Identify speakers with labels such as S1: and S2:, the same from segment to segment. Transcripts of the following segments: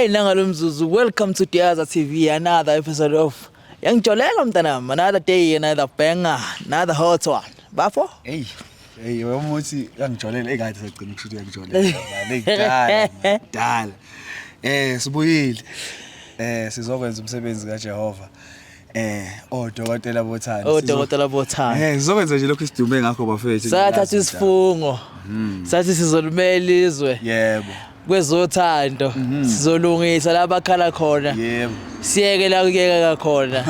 S1: Hey nangalo mzuzu, welcome to Diaza TV, another episode of Yangijolela mntanami, another day, another banger, another hot one. Bafo?
S2: Hey umuthi yangijolela ekade sagcina ukuthi yangijolela. Ngale dala. Sibuyile. Sizokwenza umsebenzi kaJehova. Odokotela bothanda.
S1: Odokotela bothanda.
S2: Sizokwenza nje lokho isidume ngakho bafethu.
S1: Sathatha isifungo. Sathi sizolumela izwe.
S2: Yebo.
S1: Kwezothando sizolungisa la bakhala khona.
S2: Yebo.
S1: Siyeke la kuyeka khona.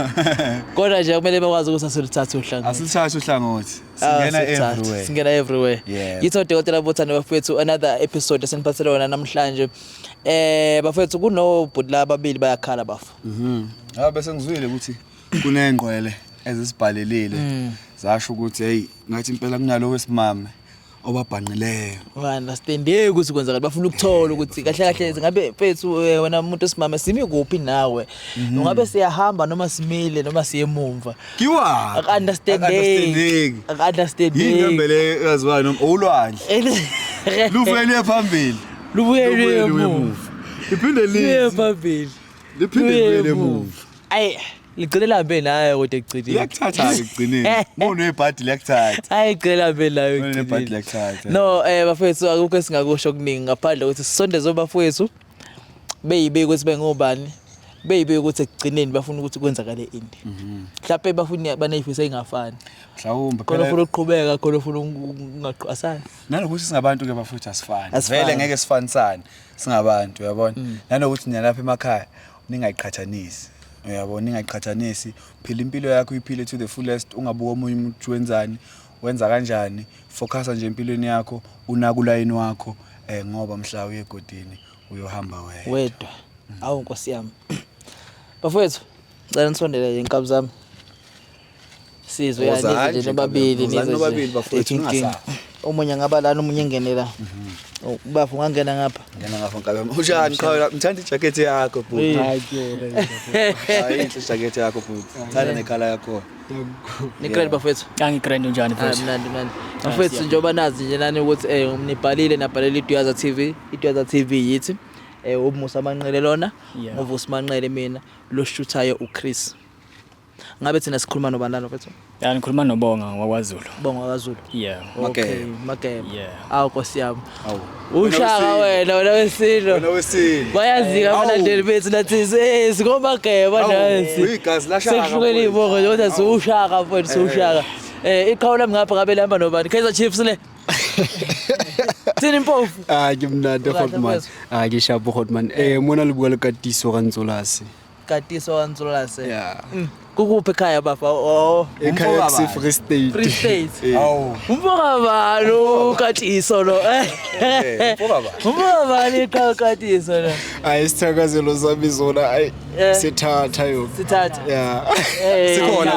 S1: Kodwa nje kumele bakwazi ukuthi asiluthathe uhlangothi.
S2: Asiluthathe uhlangothi. Singena everywhere.
S1: Singena everywhere. Yitho dokotela bothanda bafethu another episode eseniphathele wona namhlanje. Bafethu kuno bhuti lababili bayakhala bafu.
S2: Bese ngizwile ukuthi kunengqwele ezisibhalelile. Zasho ukuthi hey ngathi impela kunalo wesimame obabhanqileyo.
S1: Understand ukuthi kwenzakala bafuna ukuthola ukuthi kahle kahle ngabe mfethu wena umuntu esimama simi kuphi nawe ungabe siyahamba noma simile noma siyemumva
S2: kiwa
S1: understanding
S2: ingembele yaziwa noma ulwandle luvele phambili
S1: lubuye emuva
S2: iphinde
S1: liye phambili
S2: liphinde emuva
S1: ay ligcine lambe naye kodwa egcinile
S2: yakuthatha egcinile mono ebhadi yakuthatha
S1: ay igcine lambe nayo
S2: ebhadi yakuthatha
S1: no bafethu akukho esingakusho okuningi ngaphandle ukuthi sisondeze bafethu beyibe ukuthi bengobani beyibe ukuthi egcineni bafuna ukuthi kwenzakale into mhlawumbe bafuna banayifisa ingafani
S2: mhlawumbe
S1: khona ufuna ukuqhubeka khona ufuna ungaqasana
S2: nalokuthi singabantu ke bafuthu asifani vele ngeke sifanisane singabantu uyabona nanokuthi nalapha emakhaya ningayiqhathanisi uyabona ningayiqhathanisi phila impilo yakho iphile to the fullest ungabuka omunye umuntu wenzani wenza kanjani focusa nje empilweni yakho unaka ulayini wakho ngoba mhla uyegodini uyohamba
S1: wedwa awu nkosi yami bafowethu ngicela nisondele inkabi zami sizwe yani nje nobabili
S2: bafowethu ngasapha
S1: omunye ngaba lana omunye engenela bafu ngangena ngapha
S2: ngena ngapha nkabi unjani khawula ngithanda ijacket yakho bhuti hayi ijacket yakho bhuti thanda nekhala yakho
S1: nigrand bafowethu
S3: angigrand unjani bafowethu
S1: mnandi bafowethu njoba nazi nje nani ukuthi nibhalile nabhalela iDiaza TV iDiaza TV yithi uMusa Manqele lona ngovusi Manqele mina lo shuthayo uChris ngabe thina sikhuluma nobandana bafethu
S3: ngikhuluma noBonga wakwaZulu
S1: KwaZulu
S2: okay
S1: Magebe
S3: awu
S1: nkosi yami ushaka wena wesilo bayazika abalandeli bethu nathi sikoMagebe nansi
S2: uyigazi lashaka
S1: sekuhlukene ibongo nje ukuthi ushaka mfowethu ushaka iqhawula ngapha ngabe lamba nobani Kaizer Chiefs le Tsini mpofu
S4: ngimnandi Hotman ngishabu Hotman mona libuka lekatiso kaNtsolase
S1: kukuphi ekhaya bafa
S4: ekhaya Free State
S1: umboka balo katiso lo umboka bani katiso lo
S4: ayisithakazelo sami zona sithatha yo
S1: sikhona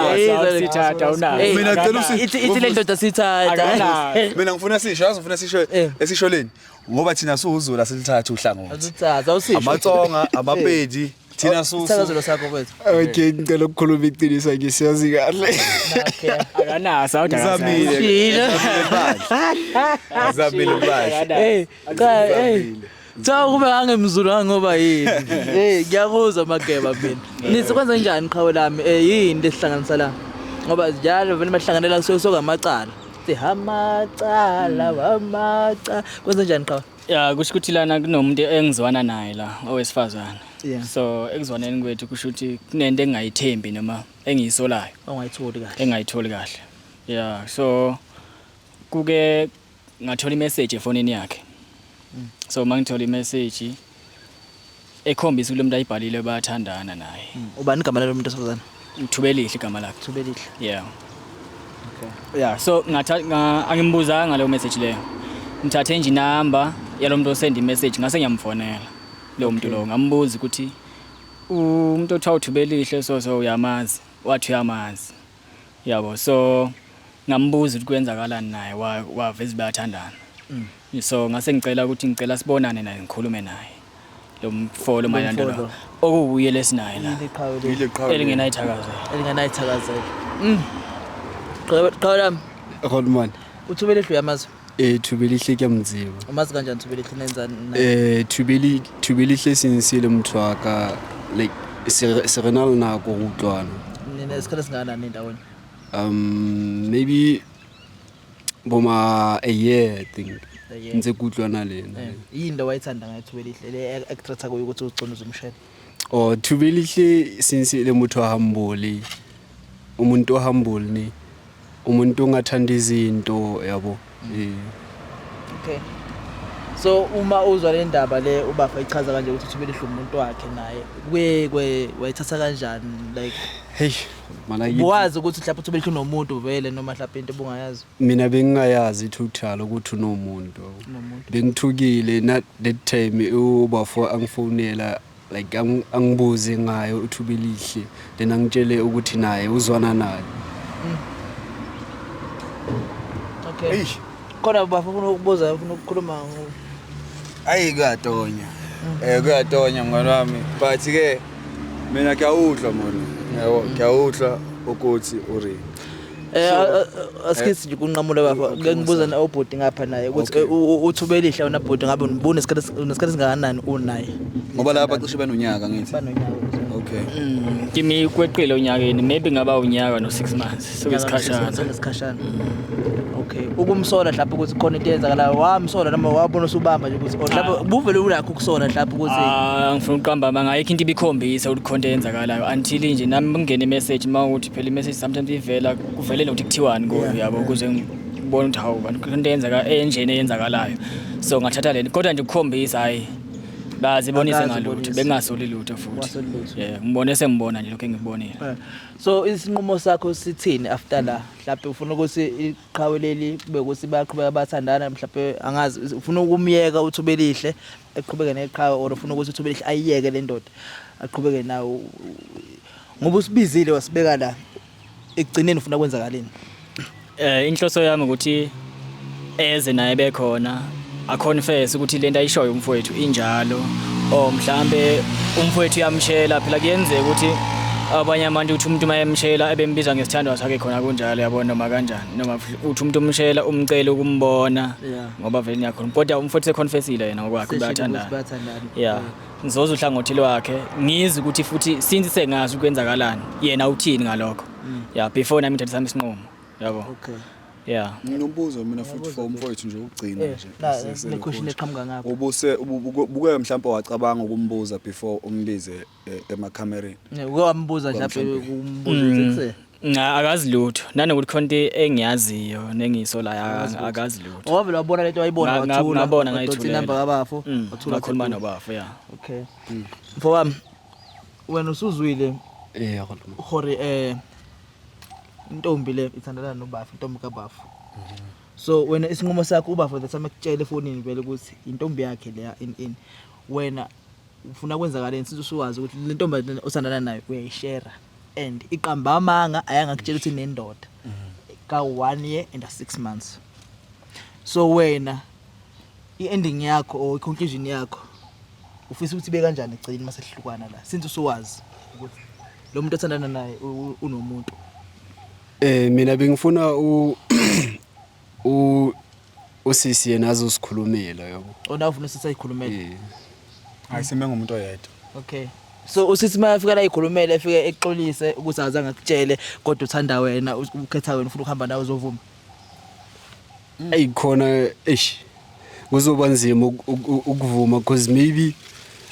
S3: sithatha unayo
S2: mina ngicela usithi
S1: ithi le ndoda sithatha
S2: mina ngifuna sisho esisholeni ngoba thina suZulu asilithatha uhlangothi amatsonga amapedi thina
S1: sithakazelo sakho kwethu
S4: okay ngicela ukukhuluma iqiniso ngisiyazi kahle
S3: akanasa
S2: zamile bahle
S1: cha kube angemzulu ngoba yini ngiyakuzwa Mageba mina nithi kwenza kanjani qhawe lami yini lesihlanganisa la ngoba njalo vele mahlanganela sokamacala amacala kwenza njani qhawe
S3: kusho ukuthi lana kunomuntu engizwana naye la owesifazana so ekuzwaneni kwethu kusho ukuthi kunento engayithembi noma engiyisolayo engayitholi kahle so kuke ngathola imessage efonini yakhe so mangithola imessage ekhombisa kulomuntu ayibhalile bayathandana naye
S1: ubani igama lomuntu esifazana
S3: Thubelihle igama lakhe
S1: Thubelihle
S3: so angimbuza ngaleyo message leyo ngithathe nje inamba yalomuntu osend imessage ngase ngiyamfonela lo muntu lo ngambuza ukuthi umuntu othiwa Thubelihle so uyamazi wathi uyamazi yabo so ngambuza ukuthi kwenzakalani naye waveza bayathandana so ngase ngicela ukuthi ngicela sibonane naye ngikhulume naye lo mfolo mayandolo okubuye lesinaye la
S1: elingenayithakazela qhawulami
S4: Hotman
S1: uThubelihle uyamazi
S4: Thubelihle kuyamdziwa.
S1: Umazi kanjani Thubelihle nenzani?
S4: Thubelihle sinisile mthwaka like serenal nako utlwana.
S1: Nina isikhathi singana nendaweni?
S4: Maybe boma a year I think. Nze kutlwana lena.
S1: Yini wayithanda ngayo Thubelihle le actress akho ukuthi uzicunuza umshado?
S4: Oh Thubelihle sinisile muthu humble. Umuntu humble ni. Umuntu ongathanda izinto yabo.
S1: Okay. So uma uzwa le ndaba le ubafa ichaza kanje ukuthi Thubelihle umuntu wakhe naye wayithatha kanjani like
S4: hey mala
S1: wazi ukuthi mhlawumbe Thubelihle unomuntu vele noma mhlawumbe into ebungayazi?
S4: Mina bengingayazi total ukuthi unomuntu. Bengithukile not that time ubafo angifonela like angibuze ngayo uThubelihle then angitshele ukuthi naye uzwana naye.
S1: Okay. Khona bafuna ukubuza ufuna ukukhuluma
S2: Ayi kuyatonya. Kuyatonya mngani wami. But ke mina kuyawudla mona. Yabo kuyawudla ukuthi uri.
S1: Asikithi nje kunqamula bafo. Ngibuza na ubhodi ngapha naye ukuthi uThubelihle wona bhodi ngabe nibone nesikhathi singakanani unaye.
S2: Ngoba lapha cishe banonyaka ngithi.
S1: Banonyaka.
S2: Okay.
S3: Kimi kweqile onyakeni maybe ngaba unyaka no 6 months. So
S1: isikhashana. Okay. Ukumsola mhlawumbe ukuthi khona into eyenzakalayo wamsola noma wabona usubamba nje ukuthi mhlawumbe buvele ulakho ukusola mhlawumbe ukuthi
S3: ngifuna uqamba mangayikho into ibikhombisa ukuthi khona eyenzakalayo until nje nami ngene message mawuthi phela imessage sometimes ivela kuvele nokuthi kuthiwani kuyo yabo ukuze ngibone ukuthi hawu into eyenzaka enjeni eyenzakalayo so ngathatha lento kodwa nje ukukhombisa hayi bazibonise ngalutho bengasoli lutho futhi ngibone sengibona nje lokho engibonile.
S1: So isinqumo sakho sithini after la mhlawumbe ufuna ukuthi iqhawe leli kube ukuthi bayaqhubeka bathandana mhlawumbe angazi ufuna ukumyeka uThubelihle eqhubeke neqhawe or ufuna ukuthi uThubelihle ayiyeke le ndoda aqhubeke nawo ngoba usibizile wasibeka la ekugcineni ufuna kwenzakaleni?
S3: Inhloso yami ukuthi eze naye bekhona aconfess ukuthi lento ayishoyo umfowethu injalo mhlambe umfowethu yamshela phela kuyenzeka ukuthi abanye abantu uthi umuntu mayemshela ebembiza ngesithandwa sakhe khona kunjalo yabona noma kanjani noma uthi umuntu umshela umcela ukumbona ngoba vele nyakhona kodwa umfowethu seconfessile yena ngokwakhe bathandana ngizoza uhlangothi lwakhe ngizi ukuthi futhi since sengazi ukwenzakalani yena uthini ngalokho before nami ngithatha sami isinqumo yabo.
S1: Okay.
S2: Nginombuzo mina futhi for umfowethu nje ukugcina nje.
S1: Ne-question eqhamuka ngapha.
S2: Ubuse buke mhlawumbe wacabanga ukumbuza before umbize emakhamereni.
S1: Ukwambuza mhlawumbe kumbuza kuse.
S3: Akazi lutho nanokuthi khonto engiyaziyo nengisolayo akazi lutho.
S1: Wavela wabona lento wayibona wathula.
S3: Ngabona ngayithula.
S1: Inamba kabafo wathula
S3: khuluma nobafo
S1: Okay. Mfowami wena usuzwile hore intombi le ithandana nobafu intombi kabafu. So wena isinqumo sakho ubafu that samekutshela efonini vele ukuthi intombi yakhe leya in wena ufuna kwenzakaleni sithi usuwazi ukuthi le ntombi osandana nayo uyayishare and iqamba amanga ayangakutshela ukuthi nendoda ka 1 year and 6 months. So wena iending yakho or conclusion yakho ufisa ukuthi be kanjani egcini masehlukana la since usuwazi ukuthi lo muntu othandana naye unomuntu?
S4: Mina bengifuna usisi yena azosikhulumela yabo.
S1: Ona ufuna usisi ayikhulumela?
S2: Ayisime ngumuntu oyedwa.
S1: Okay. So usisi mayafika la ikhulumela efike exolise ukuthi azange akutshele kodwa uthanda wena ukhetha wena ufuna ukuhamba nawe uzovuma?
S4: Ayikhona kuzoba nzima ukuvuma because maybe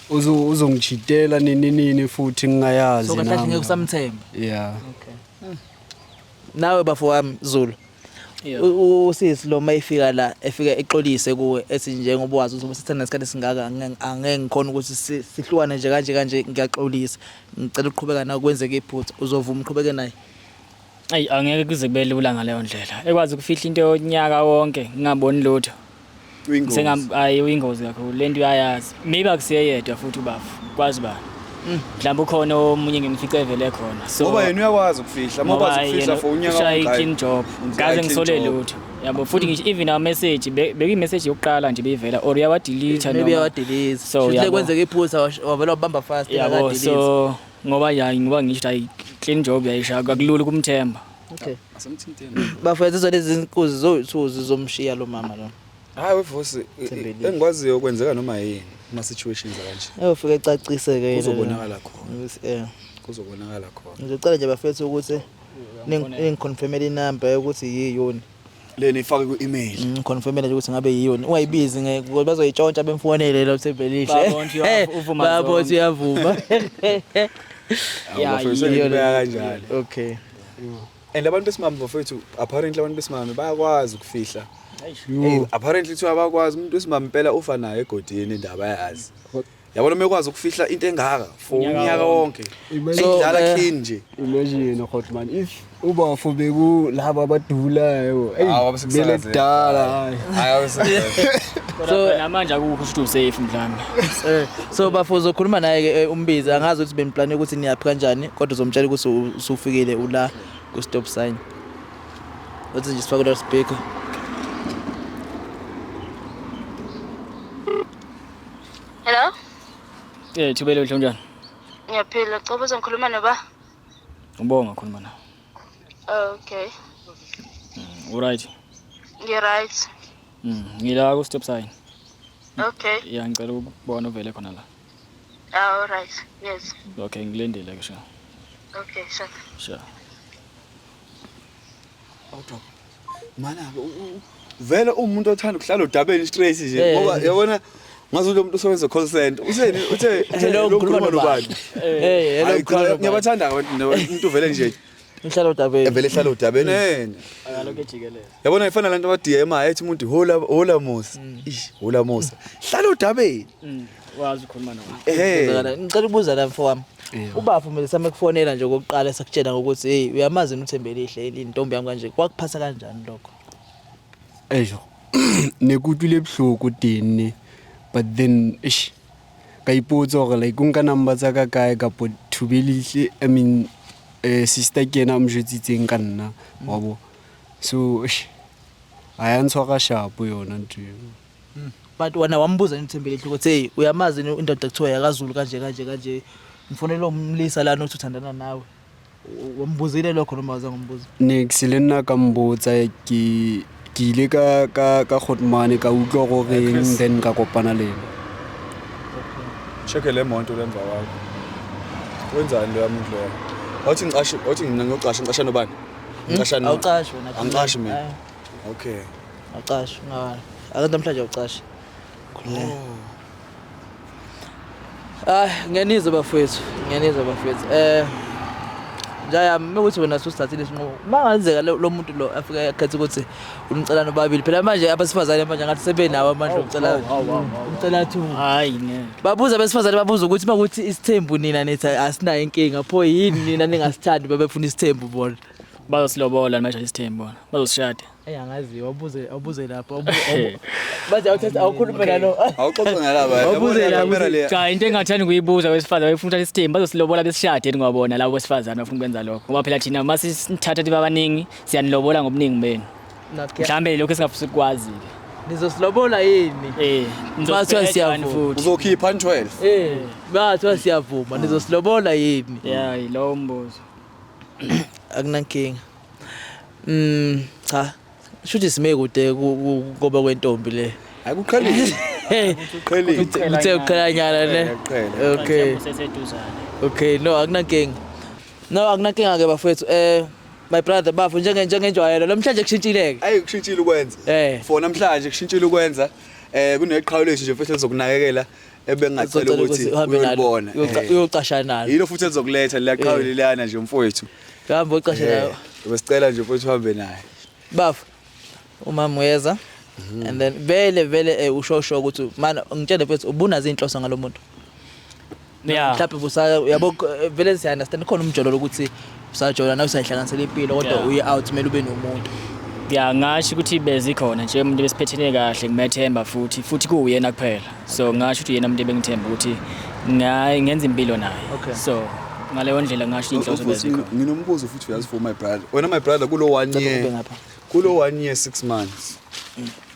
S4: uzongitshitela nini futhi ngingayazi
S1: nami. So kahle ngeke usamthemba.
S4: Okay.
S1: Nawe bafo wami Zulu. Usisi lo mayifika la efika exolise kuwe ethi njengoba wazi ukuthi sithanda isikhathi singaka angeke ngikhona ukuthi sihlukane nje kanje ngiyaxolisa ngicela uqhubeka nawe kwenzeke iphutha uzovuma uqhubeke naye?
S3: Angeke kuze kube lula ngaleyo ndlela ekwazi ukufihla into yonyaka wonke ngingaboni lutho uyingozi kakhulu lento uyayazi maybe akusiyedwa futhi ubafu kwazi ba mhlawumbe ukhona omunye ngimfice evele khona so
S2: ngoba yena uyakwazi ukufihla ngoba ukufihla for unyaka
S3: wonke clean job ngaze ngisole lutho yabo futhi ngisho even our message beki message yokuqala nje beyivela or yawa delete noma
S1: maybe yawa delete so kuhle kwenzeke iphutha wavela wabamba fast
S3: yabo so ngoba ngisho hayi clean job yayisha akulula kumthemba
S1: Okay.
S2: Asemthinteni.
S1: Bafethu zona izinkuzi zothuzi zomshiya lo mama lo.
S2: Hayi wevusi engikwaziyo kwenzeka noma yini kuma situations kanje.
S1: Eyofika ecacise ke
S2: Kuzobonakala khona.
S1: Eh.
S2: Kuzobonakala khona.
S1: Ngicela nje bafethu ukuthi ningiconfirmele inamba ukuthi yiyona.
S2: Leni ifake ku-email.
S1: Ngiconfirmele nje ukuthi ngabe yiyona. Ungayibizi ngeke bazoyitshontsha bemfonele lo Thembelihle. Babo uyavuma.
S3: Yeah,
S2: kanjalo.
S1: Okay.
S2: And abantu besimame bafethu apparently abantu besimame bayakwazi ukufihla. Apparently thiwa abakwazi umuntu wesimame impela ufa naye egodini indaba yazi. Yabona mekwazi ukufihla into engaka for unyaka wonke. Idlala clean nje.
S4: Imagine Hotman if ubafo beku laba abadulayo. Bele dala.
S3: So namanje akukho futhi usafe mhlawumbe.
S1: So bafo uzokhuluma naye ke umbizi angazi ukuthi beniplan ukuthi niyaphi kanjani kodwa uzomtshela ukuthi usufikile ula ku stop sign. Let's just fake the speaker.
S5: Hello?
S3: Thubele uhle njani?
S5: Ngiyaphila, cha uzongikhuluma noba?
S3: Ngibonga khuluma nawe.
S5: Okay.
S3: Alright.
S5: Ngi-right.
S3: Ngila ku stop sign.
S5: Okay.
S3: Yeah, ngicela ukubona uvele khona la.
S5: All right. Yes.
S3: Okay, ngilendele ke sha.
S5: Okay, sure.
S3: Sure.
S2: Mana vele umuntu othanda ukuhlala udabeni stress nje ngoba yabona ngazi lo muntu usebenza call center uthe
S1: Hello
S2: ukhuluma nobani
S1: hello
S2: ngiyabathanda umuntu vele nje
S1: ngihlala udabeni
S2: vele ehlala udabeni
S3: Akaloke ejikelele.
S2: yabona ifana lanto aba DM ethi umuntu hola Musa hola Musa hlala udabeni
S3: Wazi ukukhuluma nawe.
S1: ngicela ukubuza la mfowami ubafo manje same kufonela nje okokuqala esakutshela ukuthi hey uyamazi uThembelihle intombi yami kanje kwakuphasa kanjani lokho
S4: Ejo nekutule ebhloko tene but then ka ipotsa gore like nka number tsa ka kae ka po Thubelihle I mean sister ke na mjetsitseng ka nna wabo so aya ntshwara sharp yona ntwe
S1: but wena wambuza uThembelihle ukuthi hey uyamazi indoda ekuthiwa yakaZulu kanje mfonela umlisa lana uthi uthandana nawe wambuzile lokho noma wazangombuza
S4: next lena ka mbotsa ke ile ka Hotman ka utlwa gore then ka kopana le
S2: check le monto lemva wakho wenzani lo yamuntu lo wathi mina ngiyocasha nobani ngicashana
S1: awucashwe wena
S2: angicashi mina okay
S1: awucashwe ngala abantu namhlanje awucashwe ngiyanizwa bafethu Jaya mekuthi wena susithathile isinqumo mangenzeka lo muntu lo afika akhethe ukuthi umcelano babili phela manje abasifazane manje ngathi sebenawo amandla okucela umcela thu
S3: Hayi ne.
S1: babuza abesifazane babuza ukuthi makuthi isithembu nina nithi asinayo inkinga pho yini nina ningasithandi babefuna isithembu bona
S3: Bazosilobola manje isithembu bona. Bazosishada.
S1: Angaziwa abuze lapho bathi awuthatha awukhulume nalo
S2: awuxoxe nalaba
S1: Wabuze
S2: kamera le
S3: Cha into engathanda ukuyibuza wesifazane bayifuna isithembu bazosilobola besishade ngwabona labo besifazane bafuna ukwenza lokho ngoba phela thina mase sithatha tiba abaningi siyanilobola ngobuningi benu mhlambe lokho esingafisa ukwazi
S1: nizosilobola yini bathi siyavuma
S2: uzokhipha 12
S1: bathi siyavuma nizosilobola yini
S3: yeah lo mbuzo
S1: akunankinga cha shuthi sime kude ngoba kwentombi le
S2: akuqhelile
S1: uthe ukhalanyana ne okay no akunankinga ke bafethu my brother bafu njengenjwayelo namhlanje kushintshileke
S2: ayi kushintshile ukwenza for namhlanje kushintshile ukwenza kuneqhawe lethu nje futhi lizokunakekela ebengacela ukuthi uyibona
S1: uyocasha nalo
S2: yilo futhi elizokuletha laqhawe lelana nje mfowethu
S1: Kambe uqashe nayo.
S2: Besicela nje ukuthi uhambe naye.
S1: Bafu. Umama uyeza. And then vele usho ukuthi mana ngitshele mfethu ubunazi inhloso ngalomuntu.
S3: Yeah.
S1: Mhlawumbe busa yabo vele siya understand khona umjolo ukuthi usajola nawe usayihlanganisela impilo kodwa uye out kumele ube nomuntu.
S3: Yeah ngasho ukuthi bezikhona nje umuntu besiphethene kahle ngimethemba futhi kuyena kuphela. So ngasho ukuthi yena umuntu ebengithemba ukuthi ngenza impilo naye. So ngaleyo ndlela ngasho inhloso bezikho
S2: nginombuzo futhi uyazi for my brother wena my brother kulo 1 year kulo 1 year 6 months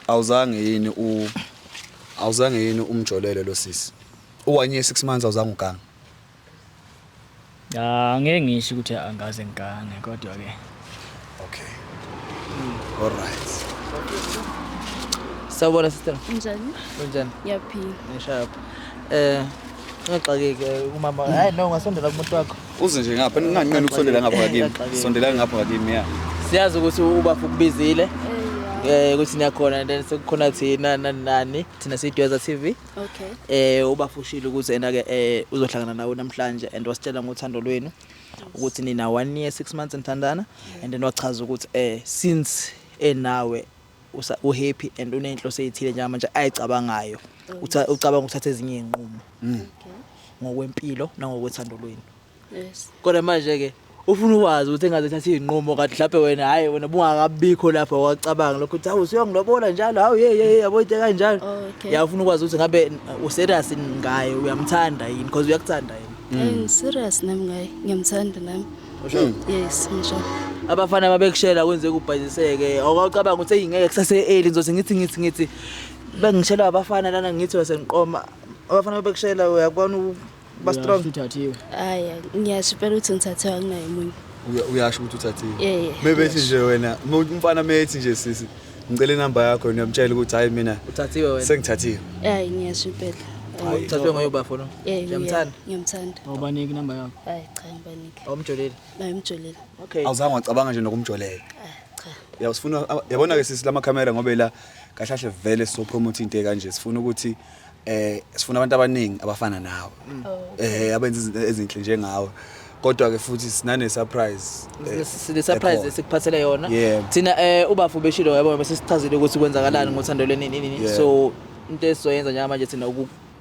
S2: awuzange yini umjolele lo sisi u1 year 6 months awuzange uganga
S3: ngeke ngisho ukuthi angaze ngigange kodwa ke
S2: Okay. All right.
S1: Sawubona sister.
S6: Njani?
S1: Kunjani?
S6: Ngiyaphila.
S1: Ngishapha. Ngixakeke umama. Hayi no ngasondela kumuntu wakho.
S2: Uze nje ngapha ningancane ukusondela ngapha ngakimi. Sondela ngapha ngakimi ya.
S1: Siyazi ukuthi ubafu ukubizile. Ukuthi niyakhona then sekukhona thina nani thina sidweza TV.
S6: Okay.
S1: Ubafushile ukuthi ena ke uzohlangana nawe namhlanje and wasitshela ngothando lwenu ukuthi nina 1 year 6 months enthandana and then wachaza ukuthi since nawe happy and unenhloso ezithile nje manje ayicabangayo ucabanga ukuthatha ezinye inqumo ngokwempilo nangokwethando lwenu.
S6: Yes.
S1: Kodwa manje ke ufuna ukwazi ukuthi engazithatha izinqumo kanti mhlawumbe wena hayi wena bungakabikho lapha wacabanga lokho ukuthi hawu siyongilobola njalo hawu yabo into kanjalo. Yafuna ukwazi ukuthi ngabe userious ngaye uyamthanda yini because uyakuthanda yini.
S6: Serious nami ngaye ngiyamthanda nami. Yes ngisho.
S1: Abafana babekushela kwenze kubhaziseke awucabanga ukuthi ngeke kusase early ngizothi ngithi bengishela abafana lana ngithi wasenqoma abafana babekushela uyakubona ba strong
S3: uthathiwe.
S6: Hayi ngiyashipela ukuthi ngithathiwe akunayo umunye.
S2: Uyasho ukuthi uthathiwe. Mebethi nje wena umfana methi nje sisi ngicela inamba yakho niyamtshela ukuthi hayi mina
S1: uthathiwe wena.
S2: Sengithathiwe.
S6: Hayi ngiyashipela.
S1: Uthathiwe ngoyobafona.
S6: Ngiyamthanda. Ngiyamthanda.
S3: Awubaniki inamba yakho?
S6: Hayi cha ngibaniki.
S1: Awumjoleli.
S6: Hayi umjoleli.
S1: Okay.
S2: Awuzange wacabanga nje nokumjolela.
S6: Cha.
S2: Ya usifuna yabona ke sisi lama camera ngoba la kahlahle vele so promote into kanje sifuna ukuthi sifuna abantu abaningi abafana nawe. Abenza izinto ezinhle njengawe. Kodwa ke futhi sinane surprise.
S1: Sine surprise esikuphathele yona. Thina ubafu beshilo yabo bese sichazile ukuthi kwenzakalani ngothando lweni so into esizoyenza njengamanje thina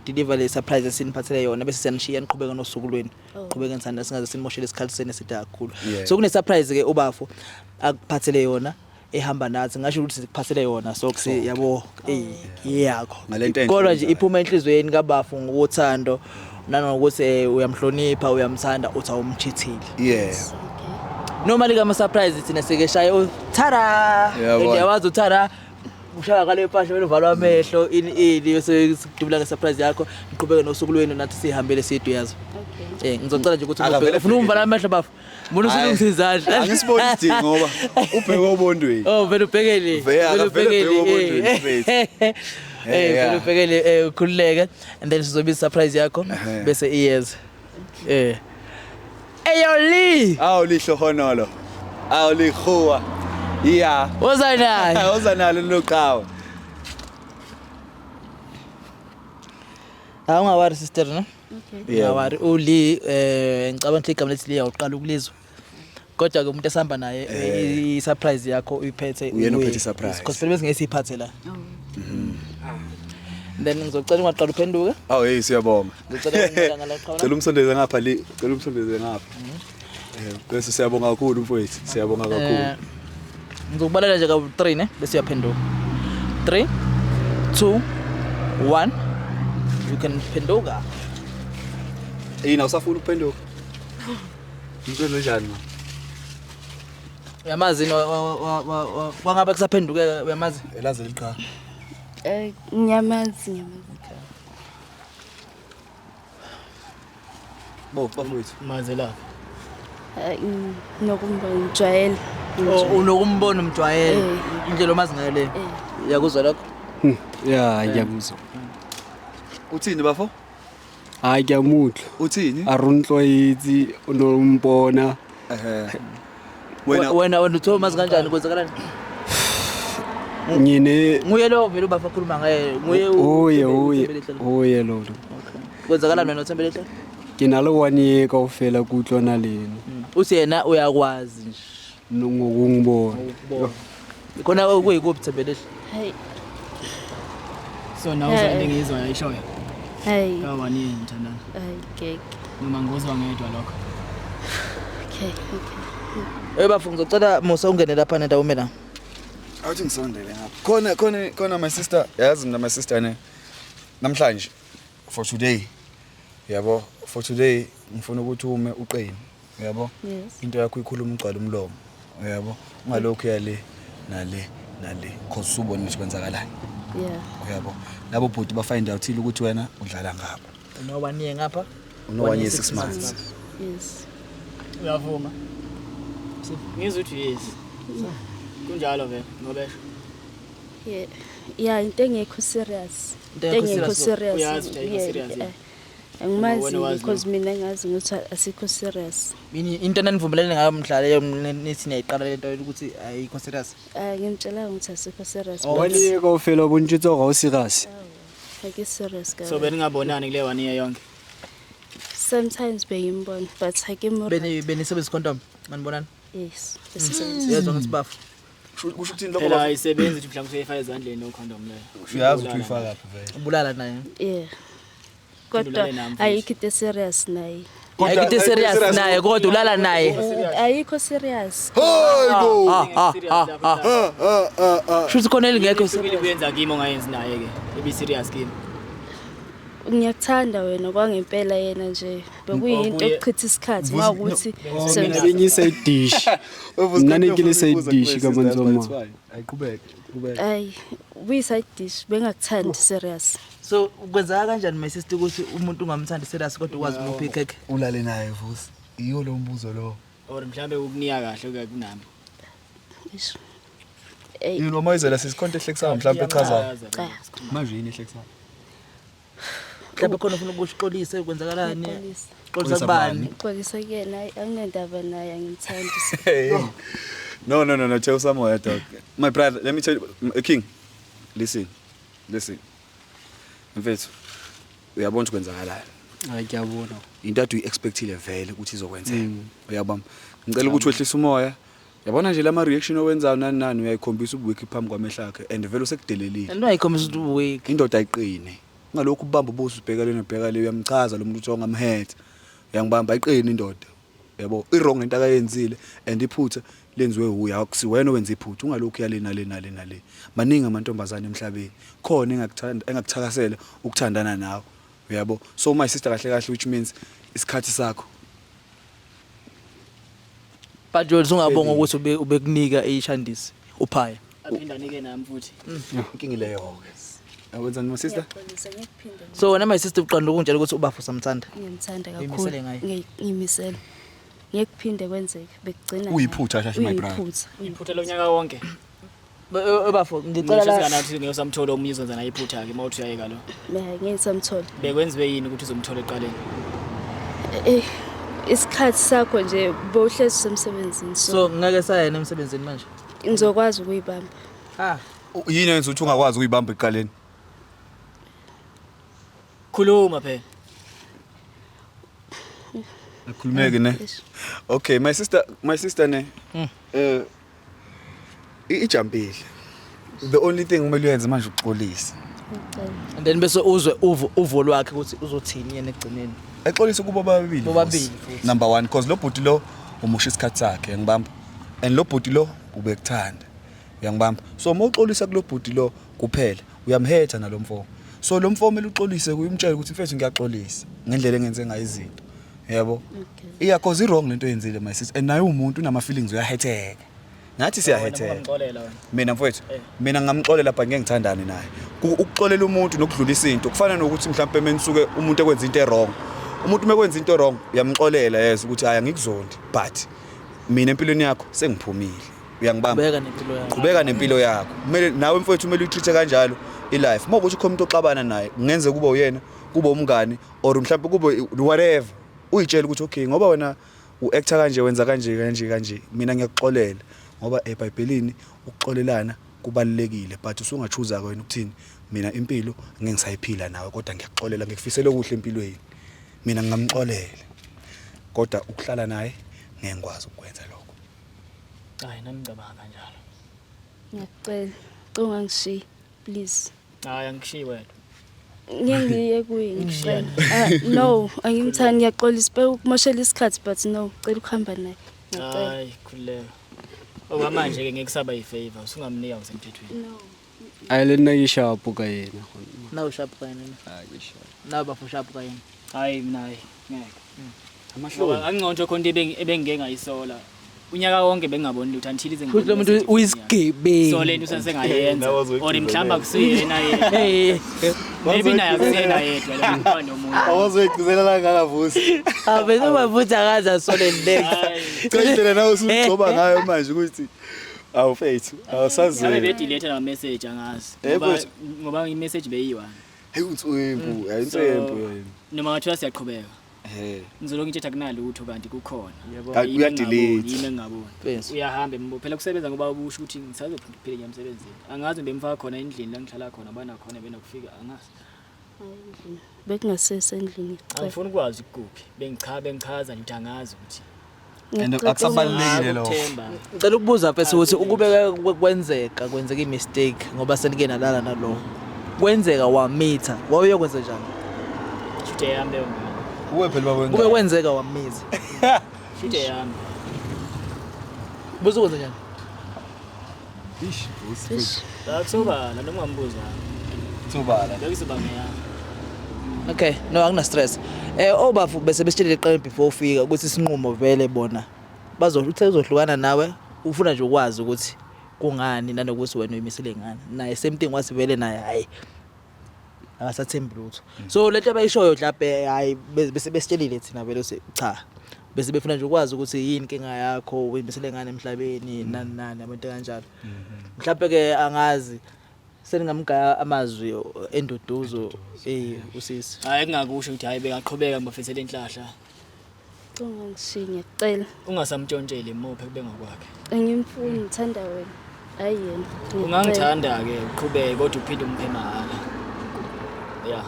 S1: deliver le surprise esiniphathele yona bese siyanishiya niqhubeka nosuku lwenu qhubeka ngithanda singaze sinimoshele isikhathi sene sida kakhulu so kune surprise ke ubafu akuphathele yona ehamba nathi ngasho ukuthi sikuphathele yona so kusi yabo yakho kodwa nje iphuma enhlizweni kabafu ngokuthando nanokuthi uyamhlonipha uyamthanda uthi awumchithile normally kama surprise thina sikeshaya tada ndiyawazi uthara ushaka kale phasha vele uvalwa amehlo ini bese sidubula ngesurprise yakho niqhubeke nosuku lwenu nathi sihambele sidwe yazo. Ngizocela nje ukuthi ufuna umvala amehlo bafu mbona usulungizizandla
S2: angisiboni idingo ngoba ubheke obondweni
S1: vele ubhekele vele ubhekele vele ubhekele ukhululeke and then sizobiza surprise yakho bese iyeza eyoli
S2: awulihlo honolo awulikhuwa yeah ozanalo loqhawe
S1: awungawari sister no
S6: Okay.
S1: Ngawari uli ngicabanga ukuthi igama lethi liya uqala ukulizwa kodwa ke umuntu esihamba naye i-surprise yakho uyiphethe
S2: uyena uphethe surprise
S1: because phela bese ngesiphathe la then ngizocela ungaqala uphenduke
S2: siyabonga
S1: ngicela ukunqala ngala
S2: cela umsondeze ngapha cela umsondeze ngapha bese siyabonga kakhulu mfowethu siyabonga kakhulu
S1: ngizokubalela nje ka 3 ne bese uyaphenduka 3 2 1 you can phenduka
S2: yini awusafuna ukuphenduka Ngicela njani ma
S1: uyamazi wangabe kusaphenduke uyamazi
S2: elaze liqha
S6: Nyamazi
S2: bafowethu
S3: mazela
S6: nokumbona umjwayele
S1: unokumbona umjwayele indlela omazi ngayo le yakuzwa lokho
S4: ngiyakuzwa
S2: uthini bafo
S4: hayi ngiyamudla
S2: uthini
S4: arunhloyithi unombona
S1: wena utho mazi kanjani kwenzakalani
S4: ngine
S1: nguye lo vele ubafa khuluma ngaye nguye
S4: uye lo
S1: kwenzakalani wena uThembele hle
S4: kinalo 1 year kawufela kuhlona leni
S1: uthi yena uyakwazi nje
S4: ngokungibona
S1: khona kuyikuphi Thembele hle
S6: hayi
S3: so nawe uzandengizwa yayishoya
S6: hayi
S3: ka 1 year nthandana
S6: hayi keke
S3: noma ngozwa ngedwa lokho
S6: okay
S1: bafu ngizocela musa ungene lapha nenda umela
S2: awuthi ngisondele ngapha khona my sister yazi mina my sister ne namhlanje for today yabo for today ngifuna ukuthi ume uqine yabo into yakho ikhuluma ugcwala umlomo yabo ungalokho yale nale cause ubone ukuthi kwenzakalani yabo labo bhuti ba find out ukuthi wena udlala ngapha
S1: no 1 year ngapha
S2: no 1 year 6 months
S6: yes
S3: uyavuma ngizwe uthi yes Kunjalo vele ngobesho.
S6: Yeah, into engekho serious.
S1: Into engekho
S6: serious.
S3: Uyazi ukuthi ayikho serious, yeah.
S6: Angimazi because mina ngazi ukuthi asikho serious.
S1: Yini into enanivumelene ngayo mdlalo nithi niyayiqala lento ukuthi ayikho serious.
S6: Ngimtshela ukuthi asikho serious.
S4: Wani ko fela bontshitso ga o serious.
S6: Like serious guys.
S3: So beningabonani kule 1 year yonke.
S6: Sometimes beyimbona but hakimura.
S1: Benisebenzisa condom manibonana?
S6: Yes.
S1: Yezwa ngathi bafu.
S2: Kusho ukuthi lokho
S3: Phela ayisebenzi ukuthi mhlawumbe uyifaka ezandleni no condom leyo.
S2: uyazi ukuthi uyifaka lapha vele.
S1: Ubulala naye.
S6: Yeah. Kodwa ayikho serious naye.
S1: Ayikho serious naye kodwa ulala naye.
S6: Ayikho serious.
S2: Hayibo.
S1: Shuthi khona elingekho
S3: Sibili kuyenza kimi ongayenzi naye ke. Ibe serious kimi.
S6: Ngiyakuthanda wena kwangempela yena nje bekuyinto ekuchitha isikhathi ngakuthi
S4: Mina benyisa idish. Nani ngilisa idish kaManzoma.
S2: Ayiqhubeke.
S6: ay we-side dish bengakuthandi serious.
S1: So kwenzeka kanjani my sister ukuthi umuntu ungamthandi serious kodwa ukwazi ukupha ikhekhe?
S2: Ulale naye vusi. Iyo lo mbuzo lo.
S3: Or mhlawumbe ukuniya kahle kunami.
S6: Isho.
S2: Yini noma izela sisikhonto ehlekisayo mhlawumbe echazayo.
S6: Cha.
S2: Manje yini ehlekisayo?
S1: Mhlawumbe khona ufuna ukuxolisa kwenzakalani? Xolisa kubani?
S6: Xolisa kuyena anginendaba naye angimthandi.
S2: No, tell someone dog. My brother, let me tell you, King. Listen. Mfethu. Uyabona ukuthi kwenzakalani.
S4: Ngiyabona.
S2: Into adu expectile vele ukuthi izokwenzeka. Uyabamba. Ngicela ukuthi wehlise umoya. Yabona nje lama reaction owenzayo nani uyayikhombisa ubuwiki phambi kwamehla akhe and vele usekudelelile.
S1: Into ayikhombisa ukuthi ubuwiki.
S2: Indoda ayiqine. Ngalokhu ubamba ubuso ubheka le uyamchaza lo muntu uthi ongamhethe. Uyangibamba ayiqine indoda. Yabo irong into akayenzile and iphutha lenziwe uya akusiwena owenza iphutha ungalokhu yalena le. Maningi amantombazane emhlabeni. Khona engakuthakasela ukuthandana nawe. Uyabo. So my sister kahle which means isikhathi sakho.
S1: But Joel ungabonga ukuthi ubekunika ishandisi uphaya.
S3: Aphinda nike nami futhi.
S2: Inkingi leyo ke. Awenzani my sister?
S1: So wena my sister uqonda ukunjela ukuthi ubafu samthanda.
S6: Ngimthanda
S1: Uyimisele ngaye.
S6: kakhulu. Ngiyimisela. Ngiyekuphinde kwenzeke bekugcina.
S2: Uyiphutha shashi my brother.
S3: Iphutha lonyaka wonke.
S1: Bafu ngicela la
S3: nathi ngiyosamthola omunye uzonza naye iphutha ke mawuthi uyayeka lo.
S6: Ngisamthola.
S3: Bekwenziwe yini ukuthi uzomthola eqaleni?
S6: Isikhathi sakho nje bohlezi semsebenzini
S1: so ngeke sayena emsebenzini manje.
S6: Ngizokwazi ukuyibamba.
S2: Yini yenza ukuthi ungakwazi ukuyibamba eqaleni?
S3: Khuluma phela.
S2: Akhulumeke ne. Okay, my sister ne. Ijampile. The only thing kumele uyenze manje ukuxolisa.
S1: And then bese uzwe uvo lwakhe ukuthi uzothini yena egcineni.
S2: Exolisa kubo babili.
S1: Bobabili.
S2: Number 1 because lo bhuti lo umusha isikhathi sakhe ngibamba. And lo bhuti lo ubekuthanda. Uyangibamba. So mawuxolisa kulo bhuti lo kuphela uyamhetha nalomfo. So lo mfo kumele uxolise kuyimtshela ukuthi mfethu ngiyaxolisa ngendlela engenze ngayo izinto. Yebo. Yeah, cause I wrong lento yenzile my sister. And naye umuntu unama feelings uyahetheka. Nathi siyahetheka. Mina mfowethu, mina ngamxolela but ngeke ngithandane naye. Ukuxolela umuntu nokudlulisa into kufana nokuthi mhlawumbe menisuke umuntu ekwenza into wrong. Umuntu mekwenza into wrong uyamxolela yes ukuthi haya ngikuzondi but mina empilweni yakho sengiphumile. Uyangibamba. Qhubeka nempilo yakho. Kumele nawe mfowethu kumele uyitreat kanjalo ilife. Mawukuthi ukhona umuntu oxabana naye kungenze kuba uyena, kuba umngani or mhlawumbe kuba whatever. Uyitshela ukuthi okay ngoba wena uactor kanje wenza kanje mina ngiyakuxolela ngoba eBhayibhelini ukuxolelana kubalekile but usungachuza wena ukuthini mina impilo ngeke ngisayiphila nawe kodwa ngiyakuxolela ngikufisela okuhle empilweni mina ngamxolela kodwa ukuhlala naye ngeke ngikwazi ukwenza lokho.
S3: Hayi nami ngicabanga kanjalo.
S6: Ngiyacela ungangishiyi please.
S3: Hayi angishiyi wena.
S6: Ngiye kuye no angimthandi ngiyaxolisa ukumoshela isikhathi but no cela ukuhamba naye.
S3: Hayi khuleka. Okwamanje ke ngeke kusaba yifavor usungamnika usemthethweni.
S6: No.
S4: Ayilena yishapu ka yena.
S1: Nawu sharp ka yena.
S4: Hayi sharp.
S1: Nawu bafu sharp ka yena.
S3: Hayi mina ngeke. Amahloni angingconto khona ebengeke ngayisola. Unyaka wonke bengingaboni lutho until ize
S1: Futhi lo muntu uyisigebengu.
S3: So lento sengayenza or mhlamba kusiyena yena. Maybe naye akusiyena yedwa la mfana nomuntu.
S2: Awazwegcizela la ngakavusi.
S1: Bese ubavutha kaza sole legs.
S2: Cela nawe usugcoba ngayo manje ukuthi awufethu awusazi
S3: Yabe bedelete na message angazi. Ngoba i-message beyiwa.
S2: hey untsembu ayintsembu
S3: Noma ngathiwa siyaqhubeka. Ngizolonke ngithetha kunalutho kanti kukhona.
S2: uyadelete
S3: Yini engingaboni. Uyahamba phela kusebenza ngoba ubusho ukuthi ngisazophila emsebenzini. Angazi bemfaka khona endlini la ngihlala khona bana khona bena kufika angazi.
S6: Bekungasesendlini
S3: Angifuni ukwazi ukuphi. Bengichaza ngithi angazi ukuthi.
S2: and akusabalekile lo
S1: Ngicela ukubuza mfethu ukuthi ukubeka kwenzeka i-mistake ngoba senike nalala nalo. Kwenzeka wamitha. Wawuyokwenza njani?
S3: Shute yami leyo ngane.
S2: uwe phela
S1: Kube
S2: bawenza
S1: kwenzeka wamitha.
S3: Shute yami.
S1: Buzo kwenza njani?
S3: Akusobala noma ngambuza.
S2: sobala
S3: Bekuzobanga yami.
S1: Okay, no angina stress. Obafu bese besitshela iqembu before ufika ukuthi isinqumo vele bona uzohlukana nawe ufuna nje ukwazi ukuthi kungani nanokuthi wena uyimisele ngani. Naye same thing wathi vele naye hayi akasathembi lutho. So lento abayishoyo mhlawumbe hayi bese besitshelile thina vele cha. Bese befuna nje ukwazi ukuthi yini inkinga yakho uyimisele ngani emhlabeni nani abantu kanjalo. Mhlawumbe ke angazi seningamgaya amazwi enduduzo usisi.
S3: Hayi kungakusho ukuthi hayi bekaqhubeka ngibafisele inhlahla.
S6: Ungangishiya ngicela.
S3: Ungasamtshontshele imophe kube ngokwakhe.
S6: Angimfuni ngithanda wena. Hayi yena.
S3: Ungangithanda ke uqhubeke kodwa uphinde umphe mahala. Yeah.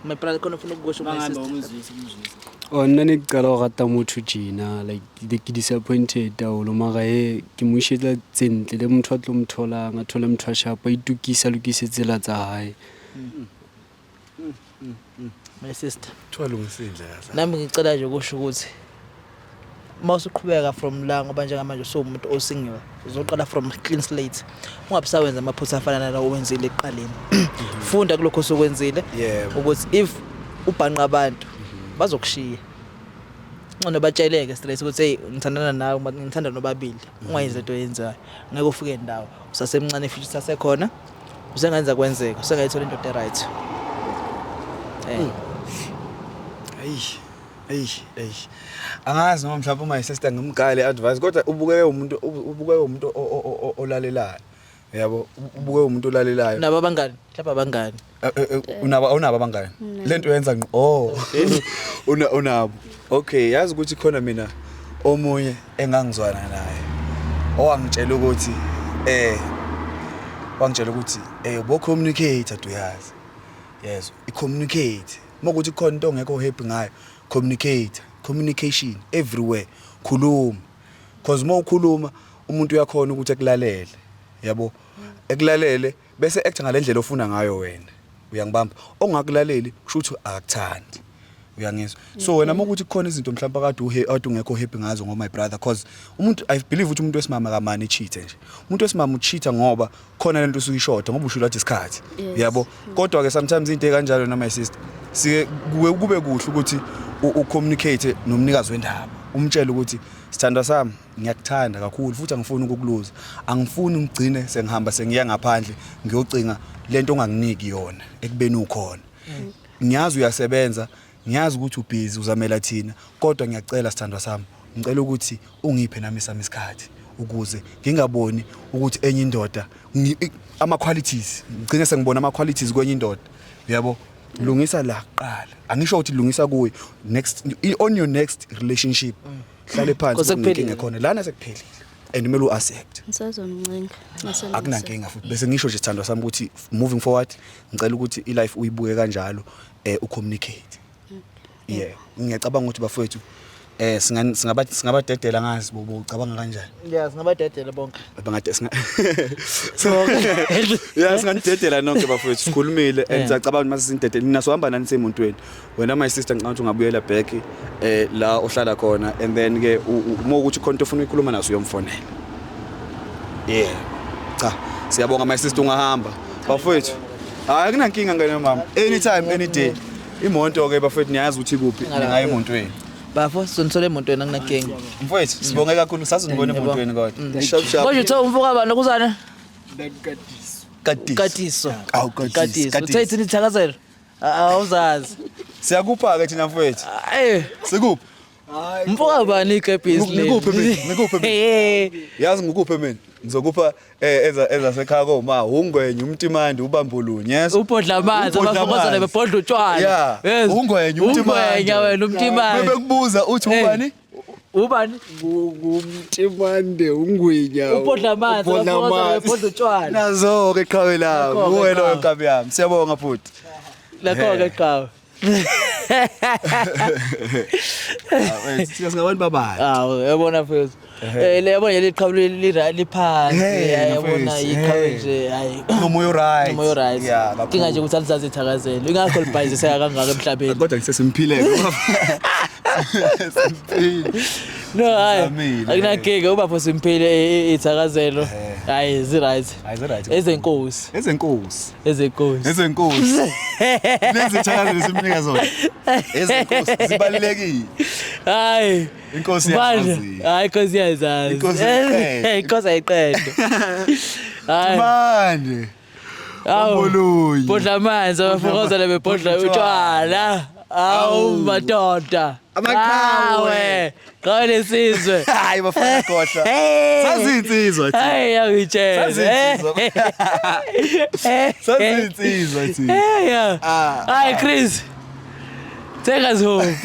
S1: My brother khona ufuna ukusho my
S3: Mangabe
S1: sister.
S3: umzwisi.
S4: nna ke qala go rata motho tjena like ke disappointed haholo mara ke mo ishetla tsentle le motho a tlo mtholang a thole motho a sharp a itukisa lokise tsela tsa hae.
S1: My sister.
S2: thwalungisile yaza
S1: Nami ngicela nje ukusho ukuthi mawusuqhubeka from la ngoba njengamanje umuntu osingiwe uzoqala from clean slate. Ungabisawenza amaphutha afana nalawo wenzile eqaleni. Funda kulokho sokwenzile ukuthi if ubhanqa abantu bazokushiya. Ngcono batsheleke stress ukuthi hey ngithandana nawe ngithanda nobabili. Ungayenza into yenzayo. Ngeke ufike endawo. Usasemncane futhi sasekhona. Usengenza kwenzeka. Usengayithola into right.
S2: Angazi noma mhlawumbe uma sister ngimgale advice kodwa ubukeke umuntu olalelayo yabo ubukeke umuntu olalelayo
S1: Nabo abangani mhlawumbe abangani
S2: unabo abangani lento yenza unabo okay yazi ukuthi khona mina omunye engangizwana naye owangitshela ukuthi bo communicate uyazi yes I communicate mokuthi khona into ongekho happy ngayo communication everywhere khuluma because uma ukhuluma umuntu uyakhona ukuthi ekulalele yabo ekulalele bese act ngalendlela ofuna ngayo wena uyangibamba ongakulaleli kusho ukuthi akakuthandi uyangizwa so wena mokuthi khona izinto mhlawumbe kade ungekho happy ngazo ngo my brother because umuntu I believe ukuthi umuntu wesimama kamani cheat nje umuntu wesimama ucheata ngoba khona lento usuyishoda ngoba usho lathi isikhathi yabo kodwa ke sometimes into ekanjalo na my sister sike kube kuhle ukuthi ucommunicate nomnikazi wendaba umtshela ukuthi sithandwa sami ngiyakuthanda kakhulu futhi angifuni ukukuluza angifuni ungigcine sengihamba sengiya ngaphandle ngiyocinga lento onganginiki yona ekubeni ukhona ngiyazi uyasebenza ngiyazi ukuthi ubusy uzamela thina kodwa ngiyacela sithandwa sami ngicela ukuthi ungiphe nami sami isikhathi ukuze ngingaboni ukuthi enye indoda ama qualities ngicine sengibona ama qualities kwenye indoda yabo lungisa la qala angisho ukuthi lungisa kuwe next on your next relationship hlale phansi inkinga khona lana sekuphelile and kumele uaccept
S6: Ngisazomncenga
S2: akunankinga futhi bese ngisho nje sithandwa sami ukuthi moving forward ngicela ukuthi ilife uyibuke kanjalo ucommunicate ngiyacabanga ukuthi bafowethu singabadedela ngazi bobo ucabanga kanjani
S1: yeah singabadedela bonke
S2: singanidedela nonke bafowethu sikhulumile and siyacabanga mase sindedela nina sohamba nani semontweni wena my sister ngicabanga ukuthi ungabuyela back la ohlala khona and then ke uma ukuthi khona into ofuna ukukhuluma naso uyomfonela cha siyabonga my sister ungahamba bafowethu hayi kunankinga ngane mama anytime any day imonto ke bafowethu niyazi ukuthi kuphi ngaye emontweni
S1: bafo sonthole emontweni anginankinga
S2: mfowethu sibonge kakhulu sasungibona emontweni kodwa shap
S1: konje uthe umfuka abantu kuzana
S2: Katiso
S1: Katiso uthe ithakazelo awuzazi
S2: siyakupha ke thina mfowethu sikuphi
S1: Mfoka bani ikepisi le?
S2: Ngikuphi mina? Yazi ngikuphi mina? Ngizokupha ezasekhaya koma ungwenye umtimandi ubambulunye yes.
S1: Ubhodla amanzi abafokozana bebhodla utshwala.
S2: Yes. Ungwenye umtimandi.
S1: Ungwenye wena umtimandi.
S2: Bebekubuza uthi ubani?
S1: Ubani?
S4: Ngumtimande ungwinya.
S1: Ubhodla amanzi abafokozana bebhodla utshwala.
S2: Nazo ke qhawe la. Nguwe lo nkabi yami. Siyabonga futhi.
S1: Lakho ke qhawe.
S2: Singabantu babani?
S1: Yabona mfethu. Le yabona liqhawe liphansi. Yabona iqhawe nje hayi.
S2: Nomoya right.
S1: Nomoya right. Kinga nje ukuthi alizazi ithakazelo. Ingakho libhayiziseka kangaka emhlabeni.
S2: Kodwa ngisesimpileke. Simphile.
S1: No hayi. Akunakeke ubapho simphile ithakazelo. Hayi zi right.
S2: Hayi zi right.
S1: Ezenkosi.
S2: Lezi thakazelo simnika zona. Ezenkosi zibalekile.
S1: Hayi.
S2: Inkosi yazi.
S1: Hayi inkosi yazazi. Inkosi ayiqede. Hayi.
S2: Manje. Ambuluyi.
S1: Bodla amanzi abafokozana bebhodla utshwala. Awu madoda.
S2: Amaqhawe.
S1: Qhawe lesizwe.
S2: Hayi bafana kodwa. Sazinsizwa thi.
S1: Hayi yakutshela.
S2: Sazinsizwa thi.
S1: Hayi Chris. Take us home.